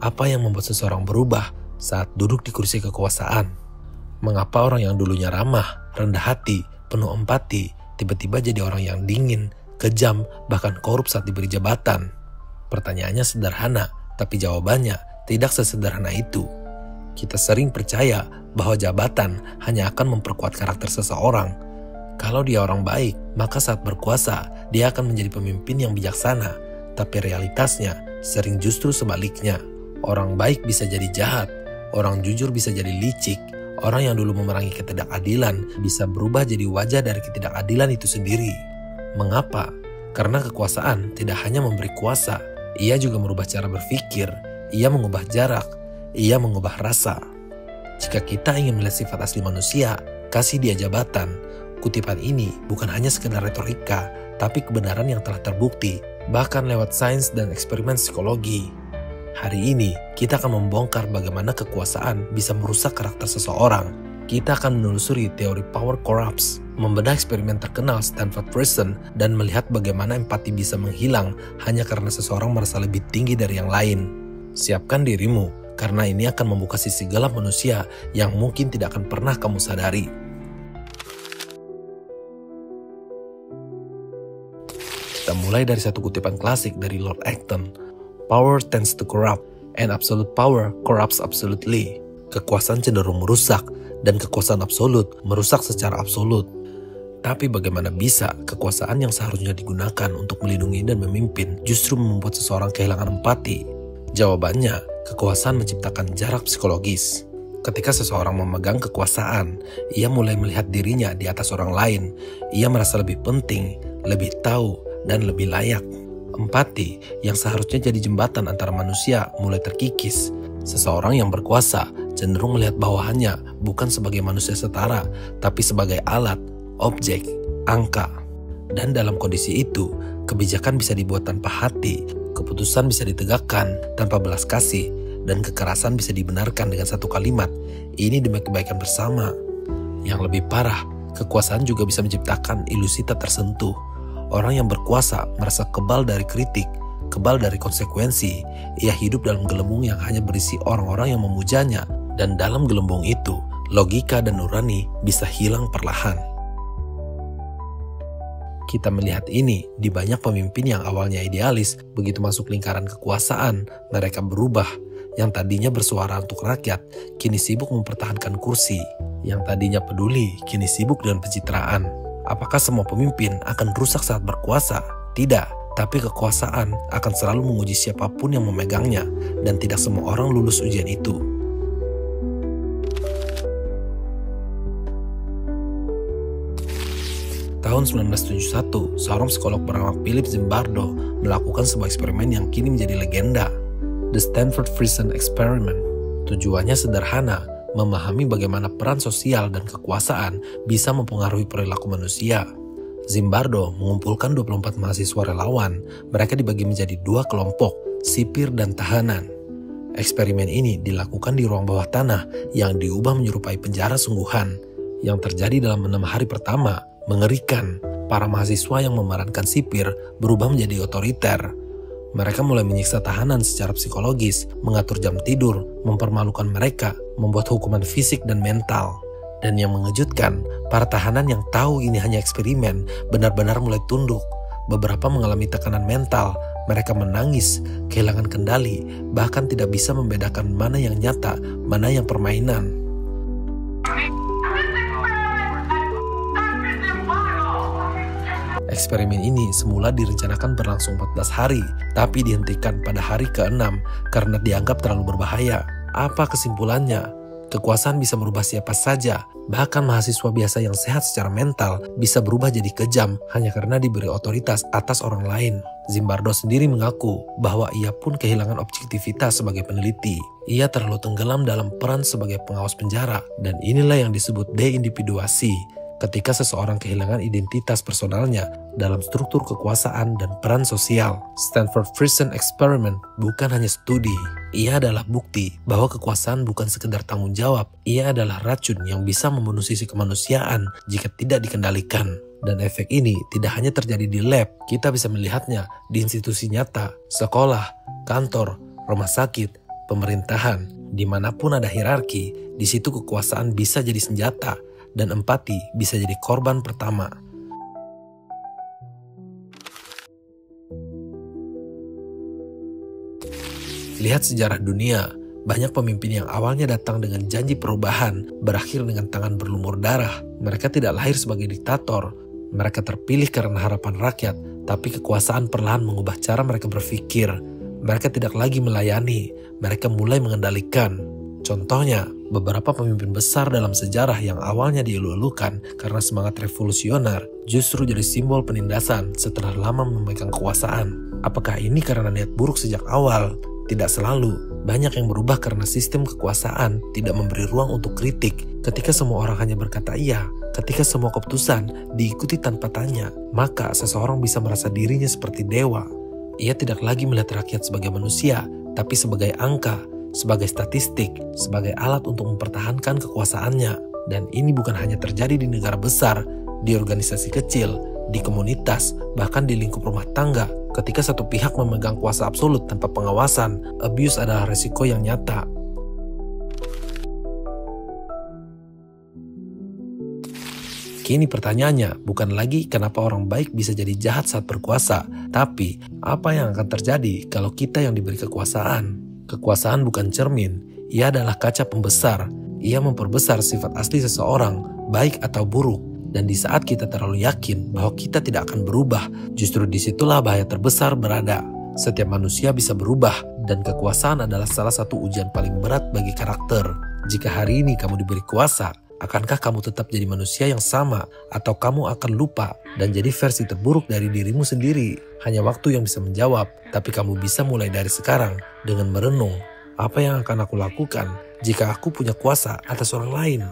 Apa yang membuat seseorang berubah saat duduk di kursi kekuasaan? Mengapa orang yang dulunya ramah, rendah hati, penuh empati, tiba-tiba jadi orang yang dingin, kejam, bahkan korup saat diberi jabatan? Pertanyaannya sederhana, tapi jawabannya tidak sesederhana itu. Kita sering percaya bahwa jabatan hanya akan memperkuat karakter seseorang. Kalau dia orang baik, maka saat berkuasa, dia akan menjadi pemimpin yang bijaksana. Tapi realitasnya sering justru sebaliknya. Orang baik bisa jadi jahat, orang jujur bisa jadi licik, orang yang dulu memerangi ketidakadilan bisa berubah jadi wajah dari ketidakadilan itu sendiri. Mengapa? Karena kekuasaan tidak hanya memberi kuasa, ia juga merubah cara berpikir, ia mengubah jarak, ia mengubah rasa. Jika kita ingin melihat sifat asli manusia, kasih dia jabatan. Kutipan ini bukan hanya sekedar retorika, tapi kebenaran yang telah terbukti, bahkan lewat sains dan eksperimen psikologi. Hari ini, kita akan membongkar bagaimana kekuasaan bisa merusak karakter seseorang. Kita akan menelusuri teori power corrupts, membedah eksperimen terkenal Stanford Prison, dan melihat bagaimana empati bisa menghilang hanya karena seseorang merasa lebih tinggi dari yang lain. Siapkan dirimu, karena ini akan membuka sisi gelap manusia yang mungkin tidak akan pernah kamu sadari. Kita mulai dari satu kutipan klasik dari Lord Acton. Power tends to corrupt, and absolute power corrupts absolutely. Kekuasaan cenderung merusak, dan kekuasaan absolut merusak secara absolut. Tapi bagaimana bisa kekuasaan yang seharusnya digunakan untuk melindungi dan memimpin justru membuat seseorang kehilangan empati? Jawabannya, kekuasaan menciptakan jarak psikologis. Ketika seseorang memegang kekuasaan, ia mulai melihat dirinya di atas orang lain. Ia merasa lebih penting, lebih tahu, dan lebih layak. Empati yang seharusnya jadi jembatan antara manusia mulai terkikis. Seseorang yang berkuasa cenderung melihat bawahannya bukan sebagai manusia setara, tapi sebagai alat, objek, angka. Dan dalam kondisi itu, kebijakan bisa dibuat tanpa hati, keputusan bisa ditegakkan tanpa belas kasih, dan kekerasan bisa dibenarkan dengan satu kalimat, ini demi kebaikan bersama. Yang lebih parah, kekuasaan juga bisa menciptakan ilusi tak tersentuh. Orang yang berkuasa merasa kebal dari kritik, kebal dari konsekuensi. Ia hidup dalam gelembung yang hanya berisi orang-orang yang memujanya, dan dalam gelembung itu, logika dan nurani bisa hilang perlahan. Kita melihat ini di banyak pemimpin yang awalnya idealis, begitu masuk lingkaran kekuasaan, mereka berubah. Yang tadinya bersuara untuk rakyat, kini sibuk mempertahankan kursi. Yang tadinya peduli, kini sibuk dengan pencitraan. Apakah semua pemimpin akan rusak saat berkuasa? Tidak, tapi kekuasaan akan selalu menguji siapapun yang memegangnya, dan tidak semua orang lulus ujian itu. Tahun 1971, seorang psikolog bernama Philip Zimbardo melakukan sebuah eksperimen yang kini menjadi legenda, The Stanford Prison Experiment. Tujuannya sederhana, memahami bagaimana peran sosial dan kekuasaan bisa mempengaruhi perilaku manusia. Zimbardo mengumpulkan 24 mahasiswa relawan. Mereka dibagi menjadi dua kelompok, sipir dan tahanan. Eksperimen ini dilakukan di ruang bawah tanah yang diubah menyerupai penjara sungguhan. Yang terjadi dalam 6 hari pertama mengerikan. Para mahasiswa yang memerankan sipir berubah menjadi otoriter. Mereka mulai menyiksa tahanan secara psikologis, mengatur jam tidur, mempermalukan mereka, membuat hukuman fisik dan mental. Dan yang mengejutkan, para tahanan yang tahu ini hanya eksperimen benar-benar mulai tunduk. Beberapa mengalami tekanan mental, mereka menangis, kehilangan kendali, bahkan tidak bisa membedakan mana yang nyata, mana yang permainan. Eksperimen ini semula direncanakan berlangsung 14 hari, tapi dihentikan pada hari ke-6 karena dianggap terlalu berbahaya. Apa kesimpulannya? Kekuasaan bisa merubah siapa saja, bahkan mahasiswa biasa yang sehat secara mental bisa berubah jadi kejam hanya karena diberi otoritas atas orang lain. Zimbardo sendiri mengaku bahwa ia pun kehilangan objektivitas sebagai peneliti. Ia terlalu tenggelam dalam peran sebagai pengawas penjara, dan inilah yang disebut deindividuasi. Ketika seseorang kehilangan identitas personalnya dalam struktur kekuasaan dan peran sosial. Stanford Prison Experiment bukan hanya studi, ia adalah bukti bahwa kekuasaan bukan sekedar tanggung jawab, ia adalah racun yang bisa membunuh sisi kemanusiaan jika tidak dikendalikan. Dan efek ini tidak hanya terjadi di lab, kita bisa melihatnya di institusi nyata, sekolah, kantor, rumah sakit, pemerintahan. Dimanapun ada hierarki, di situ kekuasaan bisa jadi senjata dan empati bisa jadi korban pertama. Lihat sejarah dunia, banyak pemimpin yang awalnya datang dengan janji perubahan, berakhir dengan tangan berlumur darah. Mereka tidak lahir sebagai diktator, mereka terpilih karena harapan rakyat, tapi kekuasaan perlahan mengubah cara mereka berpikir. Mereka tidak lagi melayani, mereka mulai mengendalikan. Contohnya, beberapa pemimpin besar dalam sejarah yang awalnya dielu-elukan karena semangat revolusioner, justru jadi simbol penindasan setelah lama memegang kekuasaan. Apakah ini karena niat buruk sejak awal? Tidak selalu. Banyak yang berubah karena sistem kekuasaan tidak memberi ruang untuk kritik. Ketika semua orang hanya berkata iya, ketika semua keputusan diikuti tanpa tanya, maka seseorang bisa merasa dirinya seperti dewa. Ia tidak lagi melihat rakyat sebagai manusia, tapi sebagai angka, sebagai statistik, sebagai alat untuk mempertahankan kekuasaannya. Dan ini bukan hanya terjadi di negara besar, di organisasi kecil, di komunitas, bahkan di lingkup rumah tangga. Ketika satu pihak memegang kuasa absolut tanpa pengawasan, abuse adalah resiko yang nyata. Kini pertanyaannya bukan lagi kenapa orang baik bisa jadi jahat saat berkuasa, tapi apa yang akan terjadi kalau kita yang diberi kekuasaan? Kekuasaan bukan cermin, ia adalah kaca pembesar. Ia memperbesar sifat asli seseorang, baik atau buruk. Dan di saat kita terlalu yakin bahwa kita tidak akan berubah, justru disitulah bahaya terbesar berada. Setiap manusia bisa berubah, dan kekuasaan adalah salah satu ujian paling berat bagi karakter. Jika hari ini kamu diberi kuasa, akankah kamu tetap jadi manusia yang sama, atau kamu akan lupa dan jadi versi terburuk dari dirimu sendiri? Hanya waktu yang bisa menjawab, tapi kamu bisa mulai dari sekarang dengan merenung, apa yang akan aku lakukan jika aku punya kuasa atas orang lain?